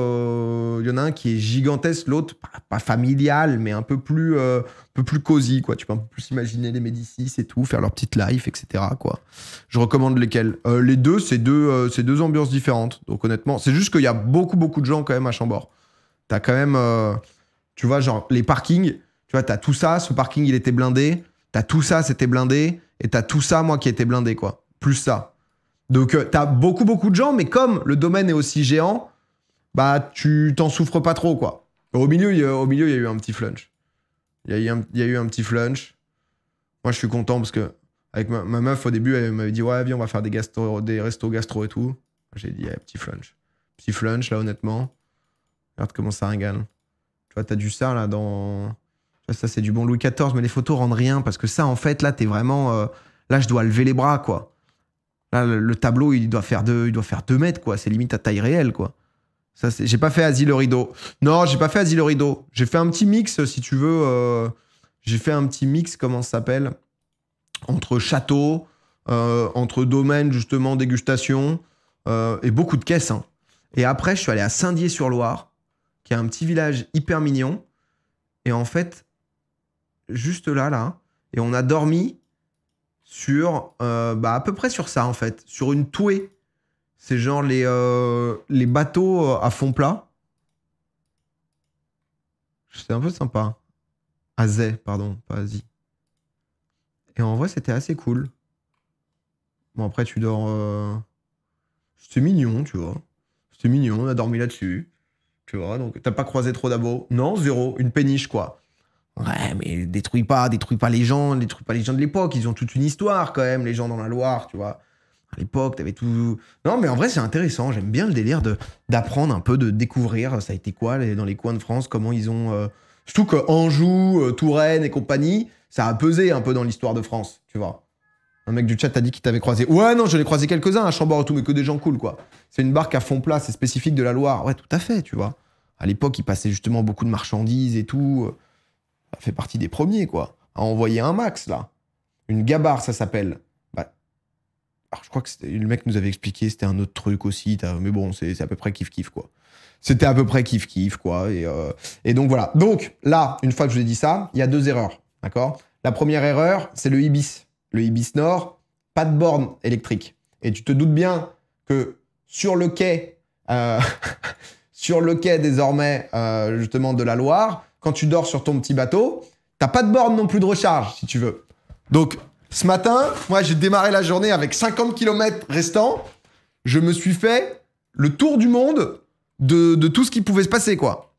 il y en a un qui est gigantesque, l'autre, pas familial, mais un peu plus cosy, quoi. Tu peux un peu plus imaginer les Médicis et tout, faire leur petite life, etc., quoi. Je recommande lesquels. Les deux, c'est deux ambiances différentes. Donc honnêtement, c'est juste qu'il y a beaucoup, beaucoup de gens quand même à Chambord. T'as quand même, tu vois, genre les parkings, tu vois, t'as tout ça, ce parking, il était blindé. T'as tout ça, c'était blindé. Et t'as tout ça, moi, qui était blindé, quoi. Plus ça. Donc, t'as beaucoup, beaucoup de gens, mais comme le domaine est aussi géant, bah, tu t'en souffres pas trop, quoi. Au milieu, il y a eu un petit flunch. Il y a eu un petit flunch. Moi, je suis content parce que, avec ma meuf, au début, elle m'avait dit, ouais, viens, on va faire des restos gastro et tout. J'ai dit, petit flunch. Petit flunch, là, honnêtement. Regarde comment ça régale. Tu vois, t'as du ça, là, dans... Tu vois, ça, c'est du bon Louis XIV, mais les photos rendent rien parce que ça, en fait, là, t'es vraiment... Là, je dois lever les bras, quoi. Là, le tableau, il doit faire 2 mètres, quoi. C'est limite à taille réelle, quoi. Ça, j'ai pas fait Asile Rideau. Non, j'ai pas fait Asile Rideau. J'ai fait un petit mix, si tu veux. J'ai fait un petit mix, comment ça s'appelle? Entre château, entre domaine, justement, dégustation, et beaucoup de caisses, hein. Et après, je suis allé à Saint-Dié-sur-Loire, qui est un petit village hyper mignon. Et en fait, juste là, et on a dormi sur, à peu près sur ça, en fait. Sur une touée. C'est genre les bateaux à fond plat. C'était un peu sympa. Azay, pardon, pas Asie. Et en vrai, c'était assez cool. Bon, après, tu dors... C'était mignon, tu vois. C'était mignon, on a dormi là-dessus. Tu vois, donc t'as pas croisé trop d'abos. Non, 0, une péniche, quoi. Ouais, mais détruis pas les gens de l'époque. Ils ont toute une histoire, quand même, les gens dans la Loire, tu vois. À l'époque, t'avais tout... Non, mais en vrai, c'est intéressant. J'aime bien le délire d'apprendre un peu, de découvrir ça a été quoi dans les coins de France, comment ils ont... Surtout que Anjou, Touraine et compagnie, ça a pesé un peu dans l'histoire de France, tu vois. Un mec du chat t'a dit qu'il t'avait croisé. Ouais, non, je l'ai croisé quelques-uns à Chambord et tout, mais que des gens cool, quoi. C'est une barque à fond plat, c'est spécifique de la Loire. Ouais, tout à fait, tu vois. À l'époque, il passait justement beaucoup de marchandises et tout. Ça fait partie des premiers, quoi. À envoyer un max, là. Une gabarre, ça s'appelle. Alors, je crois que le mec nous avait expliqué, c'était un autre truc aussi. Mais bon, c'est à peu près kiff-kiff, quoi. C'était à peu près kiff-kiff, quoi. Et donc, voilà. Donc, là, une fois que je vous ai dit ça, il y a 2 erreurs, d'accord? La première erreur, c'est le Ibis. Le Ibis Nord, pas de borne électrique. Et tu te doutes bien que sur le quai, sur le quai désormais, justement, de la Loire, quand tu dors sur ton petit bateau, t'as pas de borne non plus de recharge, si tu veux. Donc, ce matin, moi, j'ai démarré la journée avec 50 km restants. Je me suis fait le tour du monde de tout ce qui pouvait se passer, quoi.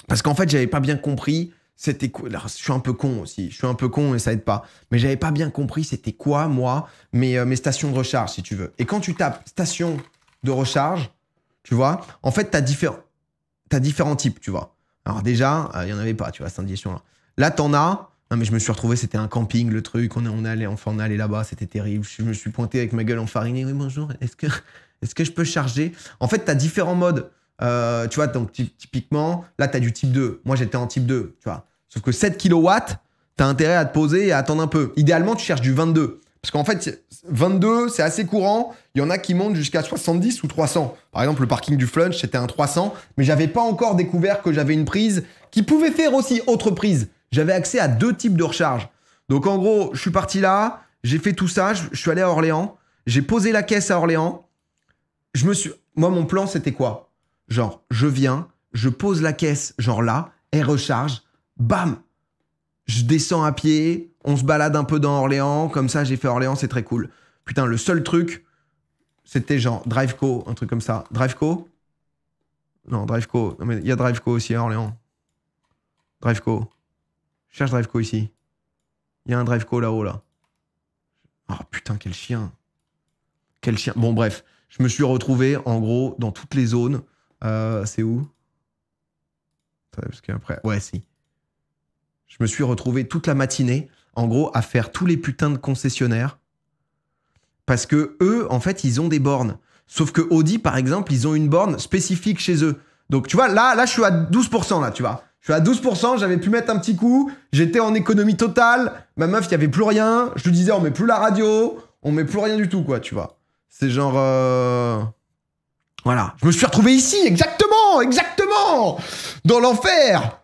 Parce qu'en fait, j'avais pas bien compris c'était quoi. Alors, je suis un peu con aussi. Je suis un peu con et ça aide pas. Mais j'avais pas bien compris c'était quoi, moi, mes stations de recharge, si tu veux. Et quand tu tapes station de recharge, tu vois, en fait, t'as différents types, tu vois. Alors déjà, il y en avait pas, tu vois, cette indication-là. Là, t'en as. Non, mais je me suis retrouvé, c'était un camping, le truc. On est allé là-bas, c'était terrible. Je me suis pointé avec ma gueule enfarinée. Oui, bonjour, est-ce que je peux charger? En fait, t'as différents modes. Tu vois, donc typiquement, là, tu as du type 2. Moi, j'étais en type 2, tu vois. Sauf que 7 kW, tu as intérêt à te poser et à attendre un peu. Idéalement, tu cherches du 22. Parce qu'en fait, 22, c'est assez courant. Il y en a qui montent jusqu'à 70 ou 300. Par exemple, le parking du Flunch, c'était un 300. Mais j'avais pas encore découvert que j'avais une prise qui pouvait faire aussi autre prise. J'avais accès à 2 types de recharge. Donc, en gros, je suis parti là. J'ai fait tout ça. Je suis allé à Orléans. J'ai posé la caisse à Orléans. Moi, mon plan, c'était quoi? Genre, je viens, je pose la caisse, genre là, elle recharge, bam, je descends à pied, on se balade un peu dans Orléans, comme ça, j'ai fait Orléans, c'est très cool. Putain, le seul truc, c'était genre Driveco, un truc comme ça. Driveco? Non, Driveco. Non, mais il y a Driveco aussi à Orléans. Driveco. Je cherche Driveco ici. Il y a un Driveco là-haut, là. Oh putain, quel chien. Quel chien. Bon, bref, je me suis retrouvé, en gros, dans toutes les zones. C'est où? Parce qu'après... Ouais, si. Je me suis retrouvé toute la matinée, en gros, à faire tous les putains de concessionnaires. Parce que eux, en fait, ils ont des bornes. Sauf que Audi, par exemple, ils ont une borne spécifique chez eux. Donc, tu vois, là, je suis à 12%, là, tu vois. Je suis à 12%, j'avais pu mettre un petit coup. J'étais en économie totale. Ma meuf, il n'y avait plus rien. Je lui disais, on met plus la radio. On met plus rien du tout, quoi, tu vois. C'est genre... Voilà, je me suis retrouvé ici, exactement, dans l'enfer,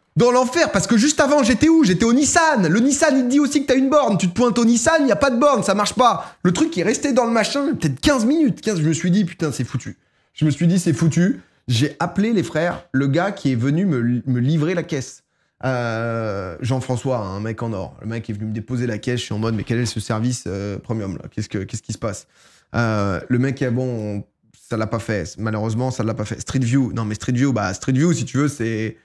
parce que juste avant, j'étais où? J'étais au Nissan. Le Nissan, il te dit aussi que t'as une borne. Tu te pointes au Nissan, il n'y a pas de borne, ça marche pas. Le truc est resté dans le machin, peut-être 15 minutes. Je me suis dit, putain, c'est foutu. J'ai appelé les frères, le gars qui est venu me livrer la caisse. Jean-François, un mec en or. Le mec est venu me déposer la caisse, je suis en mode, mais quel est ce service premium, là? Qu'est-ce qui se passe? Le mec est bon... Ça l'a pas fait. Malheureusement, ça l'a pas fait. Street View. Non, mais Street View, si tu veux, c'est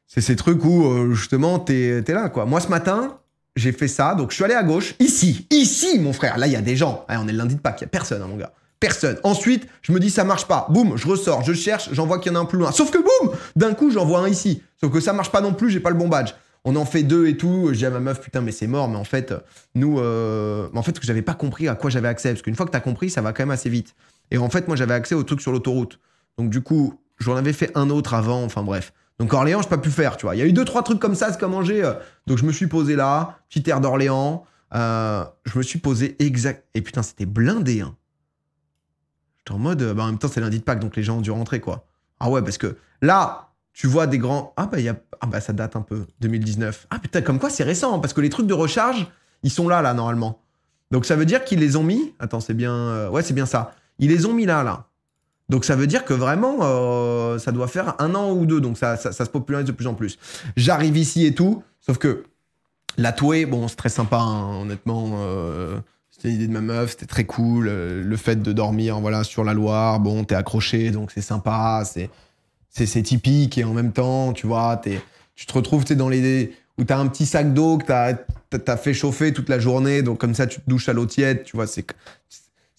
ces trucs où, justement, t'es là, quoi. Moi, ce matin, j'ai fait ça. Donc, je suis allé à gauche. Ici, mon frère. Là, il y a des gens. On est le lundi de Pâques. Il y a personne, hein, mon gars. Personne. Ensuite, je me dis, ça marche pas. Boum, je ressors, je cherche, j'en vois qu'il y en a un plus loin. Sauf que, boum, d'un coup, j'en vois un ici. Sauf que ça marche pas non plus, j'ai pas le bon badge. On en fait 2 et tout. Je dis à ma meuf, putain, mais c'est mort. Mais en fait, nous... En fait, que j'avais pas compris à quoi j'avais accès. Parce qu'une fois que t'as compris, ça va quand même assez vite. Et en fait, moi, j'avais accès au truc sur l'autoroute. Donc, du coup, j'en avais fait un autre avant. Enfin, bref. Donc, Orléans, je n'ai pas pu faire, tu vois. Il y a eu 2-3 trucs comme ça, c'est comme manger. Donc, je me suis posé là, petit air d'Orléans. Je me suis posé exact. Et putain, c'était blindé. Hein. J'étais en mode. En même temps, c'est lundi de Pâques, donc les gens ont dû rentrer, quoi. Ah ouais, parce que là, tu vois des grands. Ça date un peu. 2019. Ah putain, comme quoi, c'est récent. Hein, parce que les trucs de recharge, ils sont là, normalement. Donc, ça veut dire qu'ils les ont mis. Attends, c'est bien. Ouais, c'est bien ça. Ils les ont mis là. Donc ça veut dire que vraiment, ça doit faire 1 an ou 2. Donc ça se popularise de plus en plus. J'arrive ici et tout. Sauf que la Touée, bon, c'est très sympa, hein, honnêtement. C'était l'idée de ma meuf, c'était très cool. Le fait de dormir, voilà, sur la Loire, bon, t'es accroché, donc c'est sympa. C'est typique et en même temps, tu vois, tu te retrouves dans les... où t'as un petit sac d'eau que t'as fait chauffer toute la journée. Donc comme ça, tu te douches à l'eau tiède, tu vois, c'est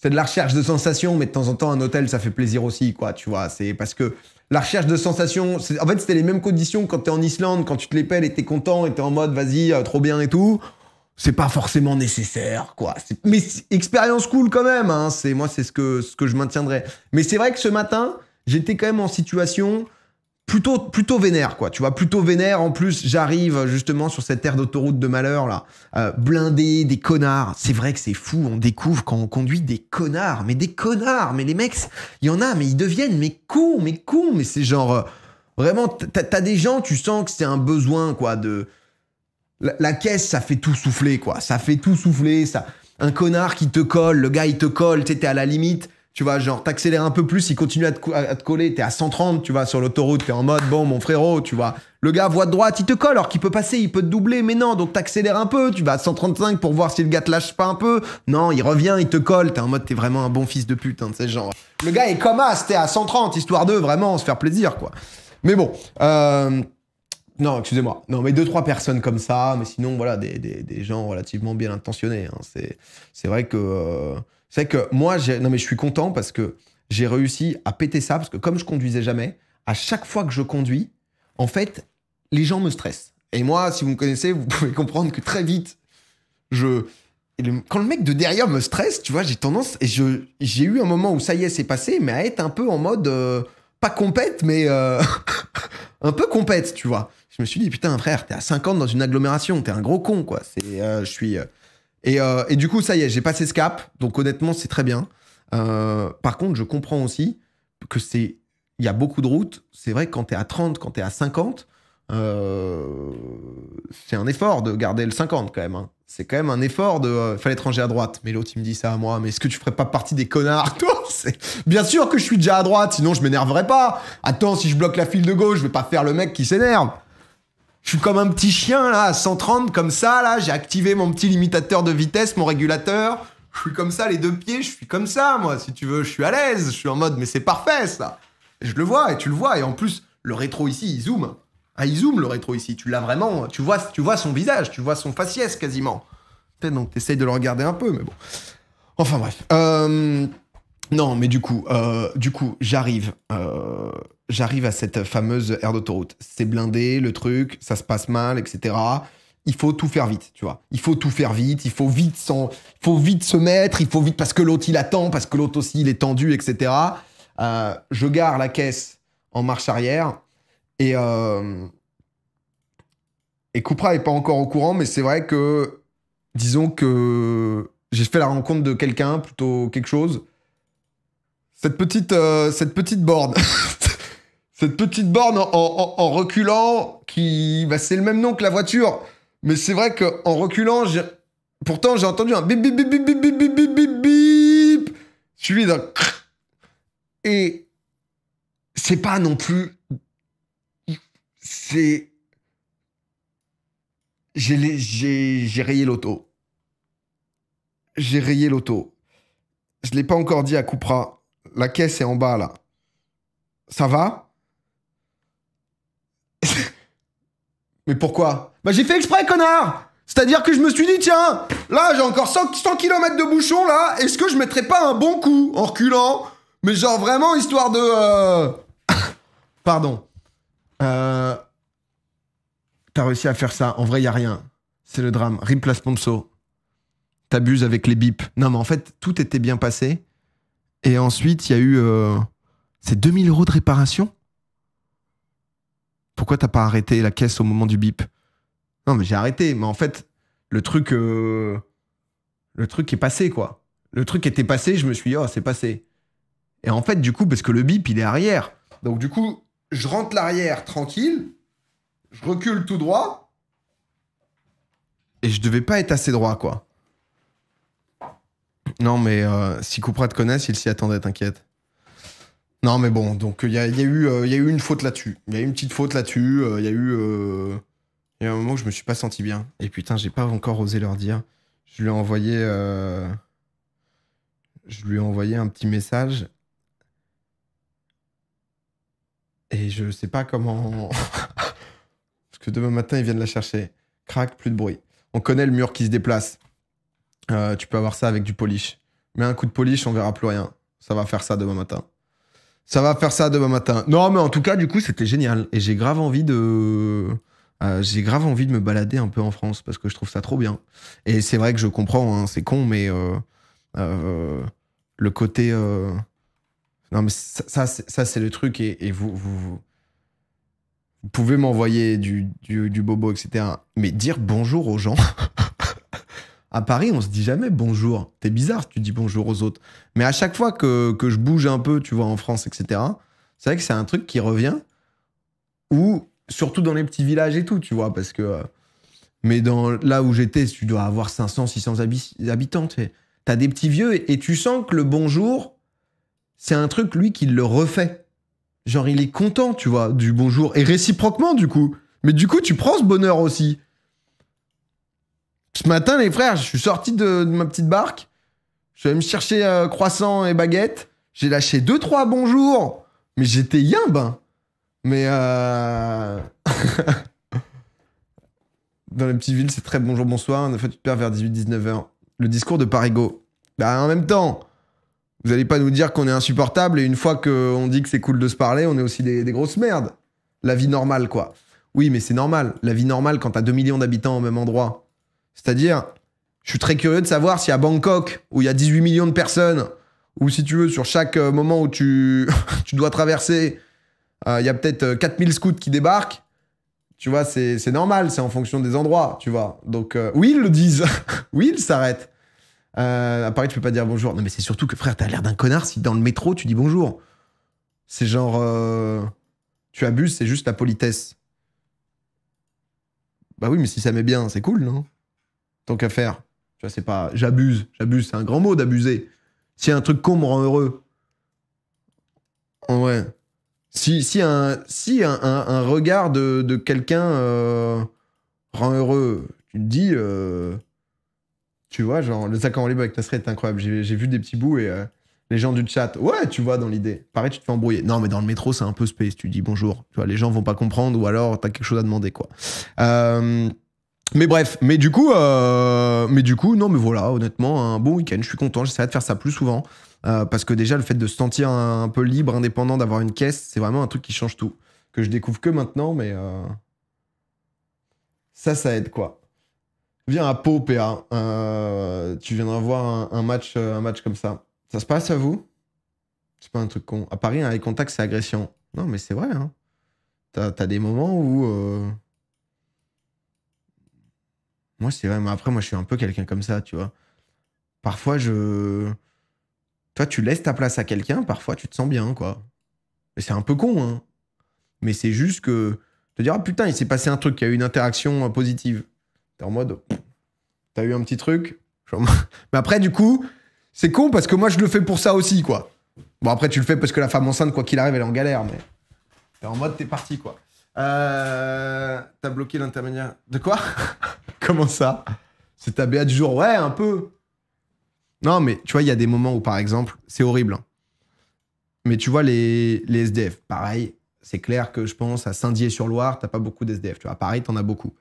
de la recherche de sensations, mais de temps en temps, un hôtel, ça fait plaisir aussi, quoi, tu vois. C'est parce que la recherche de sensations, en fait, c'était les mêmes conditions quand t'es en Islande, quand tu te les pelles et t'es content et t'es en mode, vas-y, trop bien et tout. C'est pas forcément nécessaire, quoi. Mais expérience cool quand même, hein. Moi, c'est ce que je maintiendrai. Mais c'est vrai que ce matin, j'étais quand même en situation plutôt vénère, quoi. Tu vois, plutôt vénère. En plus, j'arrive justement sur cette aire d'autoroute de malheur, là. Blindé, des connards. C'est vrai que c'est fou. On découvre quand on conduit des connards. Mais des connards. Mais les mecs, il y en a, mais ils deviennent cons. Mais c'est genre... vraiment, t'as des gens, tu sens que c'est un besoin, quoi, de... La caisse, ça fait tout souffler, quoi. Ça fait tout souffler. Un connard qui te colle, le gars, il te colle, t'es à la limite. Tu vois, genre, t'accélères un peu plus, il continue à te coller, t'es à 130, tu vois, sur l'autoroute, t'es en mode, bon, mon frérot, tu vois. Le gars, voie de droite, il te colle, alors qu'il peut passer, il peut te doubler, mais non, donc t'accélères un peu, tu vas à 135 pour voir si le gars te lâche pas un peu. Non, il revient, il te colle, t'es en mode, t'es vraiment un bon fils de pute, hein, de ce genre. Le gars est comme as, t'es à 130, histoire de vraiment se faire plaisir, quoi. Mais bon, non, excusez-moi. Non, mais 2-3 personnes comme ça, mais sinon, voilà, des gens relativement bien intentionnés. Hein. C'est vrai que... c'est vrai que moi, non, mais je suis content parce que j'ai réussi à péter ça, parce que comme je conduisais jamais, à chaque fois que je conduis, en fait, les gens me stressent. Et moi, si vous me connaissez, vous pouvez comprendre que très vite, quand le mec de derrière me stresse, tu vois, j'ai tendance... Et j'ai eu un moment où ça y est, c'est passé, mais à être un peu en mode... pas compète, mais... un peu compète, tu vois. Je me suis dit, putain, frère, t'es à 50 dans une agglomération, t'es un gros con, quoi. Je suis... Et du coup, ça y est, j'ai passé ce cap. Donc, honnêtement, c'est très bien. Par contre, je comprends aussi que il y a beaucoup de routes. C'est vrai que quand t'es à 30, quand t'es à 50, c'est un effort de garder le 50, quand même. Hein. C'est quand même un effort de... fallait être rangé à droite. Mais l'autre, il me dit ça à moi. Mais est-ce que tu ferais pas partie des connards, toi? Bien sûr que je suis déjà à droite, sinon je m'énerverais pas. Attends, si je bloque la file de gauche, je vais pas faire le mec qui s'énerve. Je suis comme un petit chien, là, à 130, comme ça, là. J'ai activé mon petit limitateur de vitesse, mon régulateur. Je suis comme ça, les deux pieds, je suis comme ça, moi, si tu veux. Je suis à l'aise, je suis en mode, mais c'est parfait, ça. Et je le vois, et tu le vois. Et en plus, le rétro ici, il zoome. Ah, il zoome, le rétro ici. Tu l'as vraiment, tu vois son visage, tu vois son faciès, quasiment. Peut-être donc t'essayes de le regarder un peu, mais bon. Enfin, bref. Non, mais du coup, j'arrive à cette fameuse aire d'autoroute. C'est blindé, le truc, ça se passe mal, etc. Il faut tout faire vite, tu vois. Il faut tout faire vite, il faut vite se mettre, il faut vite parce que l'autre il attend, parce que l'autre aussi il est tendu, etc. Je gare la caisse en marche arrière et Koupra est pas encore au courant, mais c'est vrai que, disons que j'ai fait la rencontre de quelqu'un, plutôt quelque chose. Cette petite borne. Cette petite borne en reculant, c'est le même nom que la voiture. Mais c'est vrai qu'en reculant, pourtant j'ai entendu un bip bip bip bip bip bip bip bip bip bip suivi d'un et c'est pas non plus. J'ai rayé l'auto. J'ai rayé l'auto. Je l'ai pas encore dit à Koupra. La caisse est en bas, là. Ça va? Mais pourquoi? Bah j'ai fait exprès, connard! C'est-à-dire que je me suis dit, tiens, là j'ai encore 100 km de bouchon, là, est-ce que je mettrais pas un bon coup en reculant? Mais genre vraiment, histoire de... Pardon. T'as réussi à faire ça. En vrai, y a rien. C'est le drame. Rip la sponsor. T'abuses avec les bips. Non, mais en fait, tout était bien passé. Et ensuite, il y a eu... C'est 2000 € de réparation? Pourquoi t'as pas arrêté la caisse au moment du bip? Non, mais j'ai arrêté. Mais en fait, le truc est passé, quoi. Le truc était passé, je me suis dit, oh, c'est passé. Et en fait, du coup, parce que le bip, il est arrière. Donc, du coup, je rentre l'arrière tranquille. Je recule tout droit. Et je devais pas être assez droit, quoi. Non, mais si Koupra te connaisse, il s'y attendait, t'inquiète. Non, mais bon, donc il y a eu une faute là-dessus. Il y a eu une petite faute là-dessus. Il y a eu un moment où je me suis pas senti bien. Et putain, j'ai pas encore osé leur dire. Je lui ai envoyé un petit message. Et je sais pas comment... Parce que demain matin, ils viennent la chercher. Crac, plus de bruit. On connaît le mur qui se déplace. Tu peux avoir ça avec du polish. Mets un coup de polish, on verra plus rien. Ça va faire ça demain matin. Non, mais en tout cas, du coup, c'était génial. Et j'ai grave envie de me balader un peu en France parce que je trouve ça trop bien. Et c'est vrai que je comprends, hein, c'est con, mais le côté... Non, mais ça c'est le truc. Et vous pouvez m'envoyer du bobo, etc. Mais dire bonjour aux gens... À Paris, on se dit jamais bonjour. T'es bizarre si tu dis bonjour aux autres. Mais à chaque fois que je bouge un peu, tu vois, en France, etc., c'est vrai que c'est un truc qui revient. Ou surtout dans les petits villages et tout, tu vois, parce que... mais là où j'étais, tu dois avoir 500, 600 habitants. T'as des petits vieux et tu sens que le bonjour, c'est un truc, lui, qui le refait. Genre, il est content, tu vois, du bonjour. Et réciproquement, du coup. Mais du coup, tu prends ce bonheur aussi. Ce matin, les frères, je suis sorti de ma petite barque. Je suis allé me chercher croissant et baguette. J'ai lâché 2-3 bonjours. Mais j'étais yimbe. Hein. Mais dans les petites villes, c'est très bonjour, bonsoir. En fait, tu te perds vers 18-19h. Le discours de Parigo. Bah, en même temps, vous allez pas nous dire qu'on est insupportable et une fois qu'on dit que c'est cool de se parler, on est aussi des grosses merdes. La vie normale, quoi. Oui, mais c'est normal. La vie normale quand t'as 2 millions d'habitants au même endroit. C'est-à-dire, je suis très curieux de savoir si à Bangkok, où il y a 18 millions de personnes, ou si tu veux, sur chaque moment où tu dois traverser, il y a peut-être 4000 scouts qui débarquent. Tu vois, c'est normal, c'est en fonction des endroits, tu vois. Donc, oui, ils le disent. Oui, ils s'arrêtent. À Paris, tu peux pas dire bonjour. Non, mais c'est surtout que, frère, t'as l'air d'un connard si dans le métro, tu dis bonjour. C'est genre... tu abuses, c'est juste la politesse. Bah oui, mais si ça met bien, c'est cool, non? Tant qu'à faire. Tu vois, c'est pas... J'abuse, c'est un grand mot d'abuser. Si un truc con me rend heureux. Ouais. Si un regard de quelqu'un rend heureux, tu te dis... tu vois, genre, le sac en libre avec Nasser est incroyable. J'ai vu des petits bouts et les gens du chat, ouais, tu vois, dans l'idée. Pareil, tu te fais embrouiller. Non, mais dans le métro, c'est un peu space. Tu dis bonjour. Tu vois, les gens vont pas comprendre ou alors t'as quelque chose à demander, quoi. Mais bref, mais du coup, non, mais voilà, honnêtement, un bon week-end. Je suis content. J'essaierai de faire ça plus souvent parce que déjà, le fait de se sentir un peu libre, indépendant, d'avoir une caisse, c'est vraiment un truc qui change tout. Que je découvre que maintenant, mais ça aide, quoi. Viens à Pau, PA. Tu viendras voir un match comme ça. Ça se passe à vous? C'est pas un truc con. À Paris, un eye contact, c'est agression. Non, mais c'est vrai. Hein. T'as des moments où... Moi, c'est vrai. Mais après, moi, je suis un peu quelqu'un comme ça, tu vois. Parfois, Toi, tu laisses ta place à quelqu'un. Parfois, tu te sens bien, quoi. Mais c'est un peu con, hein. Mais c'est juste que... Te dire, ah putain, il s'est passé un truc. Il y a eu une interaction positive. T'es en mode... T'as eu un petit truc. Genre... Mais après, du coup, c'est con parce que moi, je le fais pour ça aussi, quoi. Bon, après, tu le fais parce que la femme enceinte, quoi qu'il arrive, elle est en galère, mais t'es en mode, t'es parti, quoi. T'as bloqué l'intermédiaire. De quoi? Comment ça? C'est ta BA du jour? Ouais, un peu. Non, mais tu vois, il y a des moments où, par exemple, c'est horrible. Hein. Mais tu vois, les SDF, pareil, c'est clair que je pense à Saint-Dié-sur-Loire, t'as pas beaucoup d'SDF. Tu vois, à Paris, t'en as beaucoup.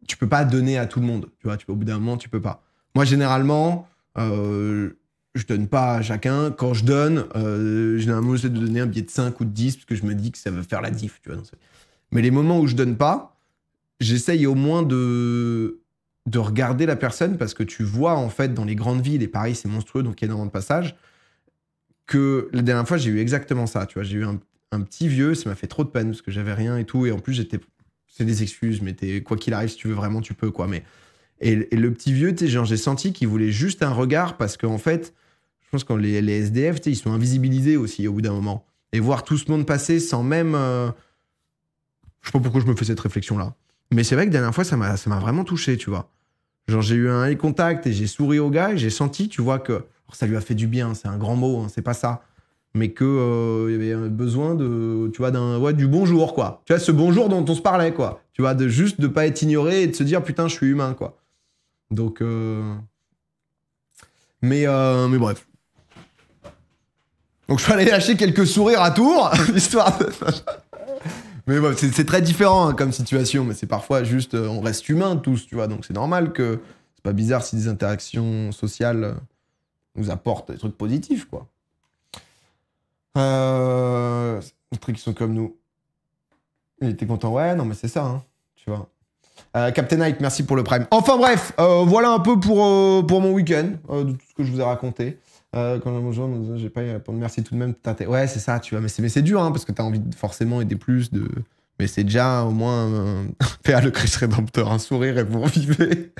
Tu peux pas donner à tout le monde. Tu vois, au bout d'un moment, tu peux pas. Moi, généralement, je donne pas à chacun. Quand je donne, généralement, j'essaie de donner un billet de 5 ou de 10 parce que je me dis que ça va faire la diff. Tu vois, mais les moments où je donne pas, j'essaye au moins de regarder la personne parce que tu vois, en fait, dans les grandes villes, et pareil, c'est monstrueux, donc il y a énormément de passages, que la dernière fois, j'ai eu exactement ça. Tu vois, j'ai eu un petit vieux, ça m'a fait trop de peine parce que j'avais rien et tout. Et en plus, c'est des excuses, mais quoi qu'il arrive, si tu veux vraiment, tu peux, quoi. Mais... Et le petit vieux, tu sais, genre, j'ai senti qu'il voulait juste un regard parce qu'en fait, je pense que les SDF, tu sais, ils sont invisibilisés aussi au bout d'un moment. Et voir tout ce monde passer sans même... Je sais pas pourquoi je me fais cette réflexion-là. Mais c'est vrai que la dernière fois, ça m'a vraiment touché, tu vois. Genre, j'ai eu un eye contact et j'ai souri au gars et j'ai senti, tu vois, que... Alors, ça lui a fait du bien, c'est un grand mot, hein, c'est pas ça. Mais que y avait besoin de, tu vois, du bonjour, quoi. Tu vois, ce bonjour dont on se parlait, quoi. Tu vois, juste de pas être ignoré et de se dire, putain, je suis humain, quoi. Donc, mais bref. Donc, je suis allé lâcher quelques sourires à Tours, histoire de... Mais bon, c'est très différent hein, comme situation, mais c'est parfois juste, on reste humain tous, tu vois, donc c'est normal que c'est pas bizarre si des interactions sociales nous apportent des trucs positifs, quoi. Les trucs qui sont comme nous. Il était content, ouais, non, mais c'est ça, hein, tu vois. Captain Knight, merci pour le prime. Enfin bref, voilà un peu pour mon week-end, de tout ce que je vous ai raconté. Quand bonjour, j'ai pas eu à répondre. Merci tout de même. Ouais, c'est ça, tu vois. Mais c'est dur, hein, parce que t'as envie de forcément aider plus. Mais c'est déjà au moins PA le Christ Rédempteur, un sourire et vous revivez.